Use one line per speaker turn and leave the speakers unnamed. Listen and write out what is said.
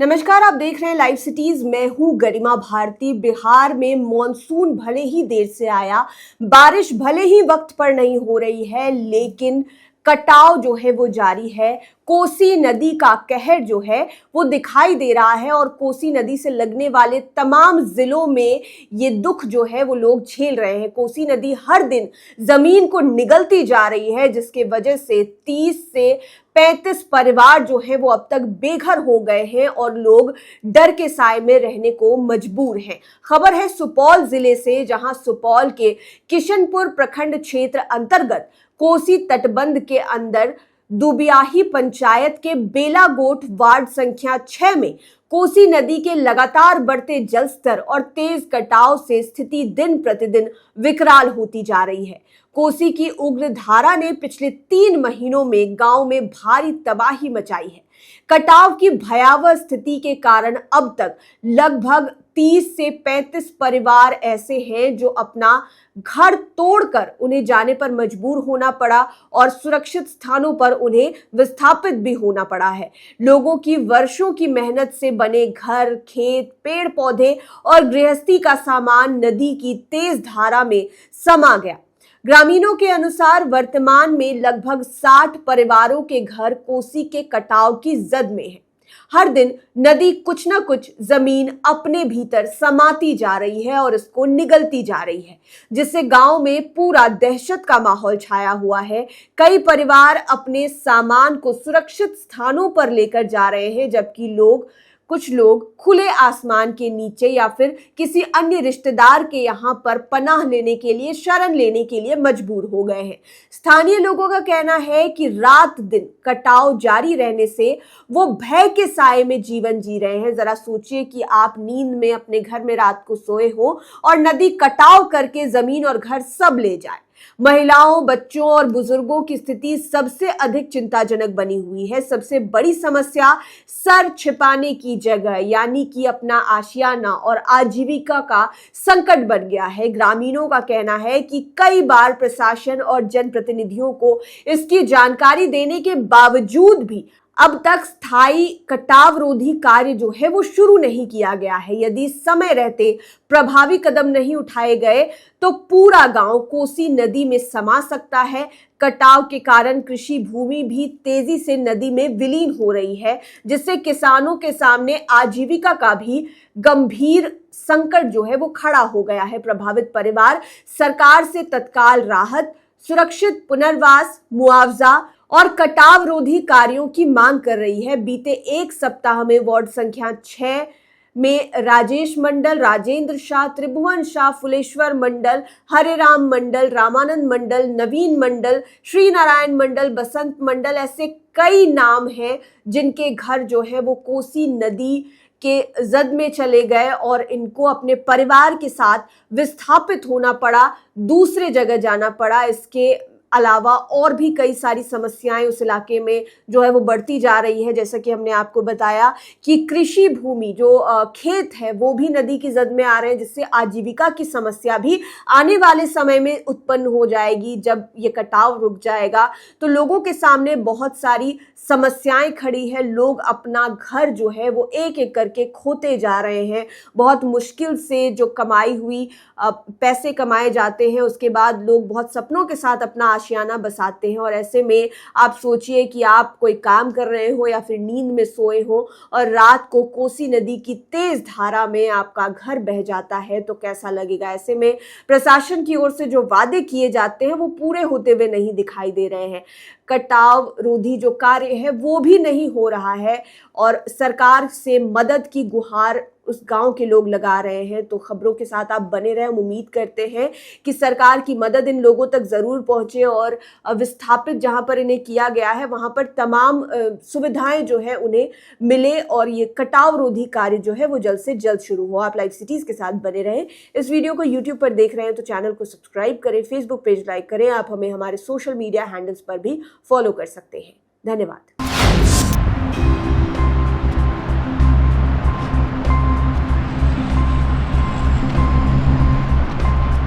नमस्कार, आप देख रहे हैं लाइव सिटीज। मैं हूं गरिमा भारती। बिहार में मॉनसून भले ही देर से आया, बारिश भले ही वक्त पर नहीं हो रही है, लेकिन कटाव जो है वो जारी है। कोसी नदी का कहर जो है वो दिखाई दे रहा है और कोसी नदी से लगने वाले तमाम जिलों में ये दुख जो है वो लोग झेल रहे हैं। कोसी नदी हर दिन जमीन को निगलती जा रही है, जिसके वजह से 30 से 35 परिवार जो है वो अब तक बेघर हो गए हैं और लोग डर के साए में रहने को मजबूर हैं। खबर है सुपौल जिले से, जहां सुपौल के किशनपुर प्रखंड क्षेत्र अंतर्गत कोसी तटबंध के अंदर दुबियाही पंचायत के बेलागोट वार्ड संख्या 6 में कोसी नदी के लगातार बढ़ते जलस्तर और तेज कटाव से स्थिति दिन प्रतिदिन विकराल होती जा रही है। कोसी की उग्र धारा ने पिछले 3 महीनों में गांव में भारी तबाही मचाई है। कटाव की भयावह स्थिति के कारण अब तक लगभग 30 से 35 परिवार ऐसे हैं जो अपना घर तोड़कर उन्हें जाने पर मजबूर होना पड़ा और सुरक्षित स्थानों पर उन्हें विस्थापित भी होना पड़ा है। लोगों की वर्षों की मेहनत से बने घर, खेत, पेड़ पौधे और गृहस्थी का सामान नदी की तेज धारा में समा गया। ग्रामीणों के अनुसार वर्तमान में लगभग 60 परिवारों के घर कोसी के कटाव की जद में है। हर दिन नदी कुछ न कुछ जमीन अपने भीतर समाती जा रही है और इसको निगलती जा रही है, जिससे गांव में पूरा दहशत का माहौल छाया हुआ है। कई परिवार अपने सामान को सुरक्षित स्थानों पर लेकर जा रहे हैं, जबकि कुछ लोग खुले आसमान के नीचे या फिर किसी अन्य रिश्तेदार के यहाँ पर पनाह लेने के लिए, शरण लेने के लिए मजबूर हो गए हैं। स्थानीय लोगों का कहना है कि रात दिन कटाव जारी रहने से वो भय के साए में जीवन जी रहे हैं। जरा सोचिए कि आप नींद में अपने घर में रात को सोए हो और नदी कटाव करके जमीन और घर सब ले जाए। महिलाओं, बच्चों और बुजुर्गों की स्थिति सबसे अधिक चिंताजनक बनी हुई है। सबसे बड़ी समस्या सर छिपाने की जगह यानी कि अपना आशियाना और आजीविका का संकट बन गया है। ग्रामीणों का कहना है कि कई बार प्रशासन और जनप्रतिनिधियों को इसकी जानकारी देने के बावजूद भी अब तक स्थायी कटाव रोधी कार्य जो है वो शुरू नहीं किया गया है। यदि समय रहते प्रभावी कदम नहीं उठाए गए तो पूरा गांव कोसी नदी में समा सकता है। कटाव के कारण कृषि भूमि भी तेजी से नदी में विलीन हो रही है, जिससे किसानों के सामने आजीविका का भी गंभीर संकट जो है वो खड़ा हो गया है। प्रभावित परिवार सरकार से तत्काल राहत, सुरक्षित पुनर्वास, मुआवजा और कटाव रोधी कार्यों की मांग कर रही है। बीते 1 सप्ताह में वार्ड संख्या 6 में राजेश मंडल, राजेंद्र शाह, त्रिभुवन शाह, फुलेश्वर मंडल, हरेराम मंडल, रामानंद मंडल, नवीन मंडल, श्री नारायण मंडल, बसंत मंडल, ऐसे कई नाम हैं जिनके घर जो है वो कोसी नदी के जद में चले गए और इनको अपने परिवार के साथ विस्थापित होना पड़ा, दूसरे जगह जाना पड़ा। इसके अलावा और भी कई सारी समस्याएं उस इलाके में जो है वो बढ़ती जा रही है। जैसा कि हमने आपको बताया कि कृषि भूमि जो खेत है वो भी नदी की जद में आ रहे हैं, जिससे आजीविका की समस्या भी आने वाले समय में उत्पन्न हो जाएगी। जब ये कटाव रुक जाएगा तो लोगों के सामने बहुत सारी समस्याएं खड़ी है। लोग अपना घर जो है वो एक एक करके खोते जा रहे हैं। बहुत मुश्किल से जो कमाई हुई पैसे कमाए जाते हैं, उसके बाद लोग बहुत सपनों के साथ अपना आशियाना बसाते हैं। और ऐसे में आप सोचिए कि आप कोई काम कर रहे हो या फिर नींद में सोए हो और रात को कोसी नदी की तेज धारा में आपका घर बह जाता है तो कैसा लगेगा। ऐसे में प्रशासन की ओर से जो वादे किए जाते हैं वो पूरे होते हुए नहीं दिखाई दे रहे हैं। कटाव रोधी जो कार्य है वो भी नहीं हो रहा है और सरकार से मदद की गुहार उस गांव के लोग लगा रहे हैं। तो खबरों के साथ आप बने रहें। हम उम्मीद करते हैं कि सरकार की मदद इन लोगों तक जरूर पहुंचे और विस्थापित जहां पर इन्हें किया गया है वहां पर तमाम सुविधाएं जो है उन्हें मिले और ये कटाव रोधी कार्य जो है वो जल्द से जल्द शुरू हो। आप लाइव सिटीज के साथ बने रहें। इस वीडियो को यूट्यूब पर देख रहे हैं तो चैनल को सब्सक्राइब करें, फेसबुक पेज लाइक करें। आप हमें हमारे सोशल मीडिया हैंडल्स पर भी फॉलो कर सकते हैं। धन्यवाद।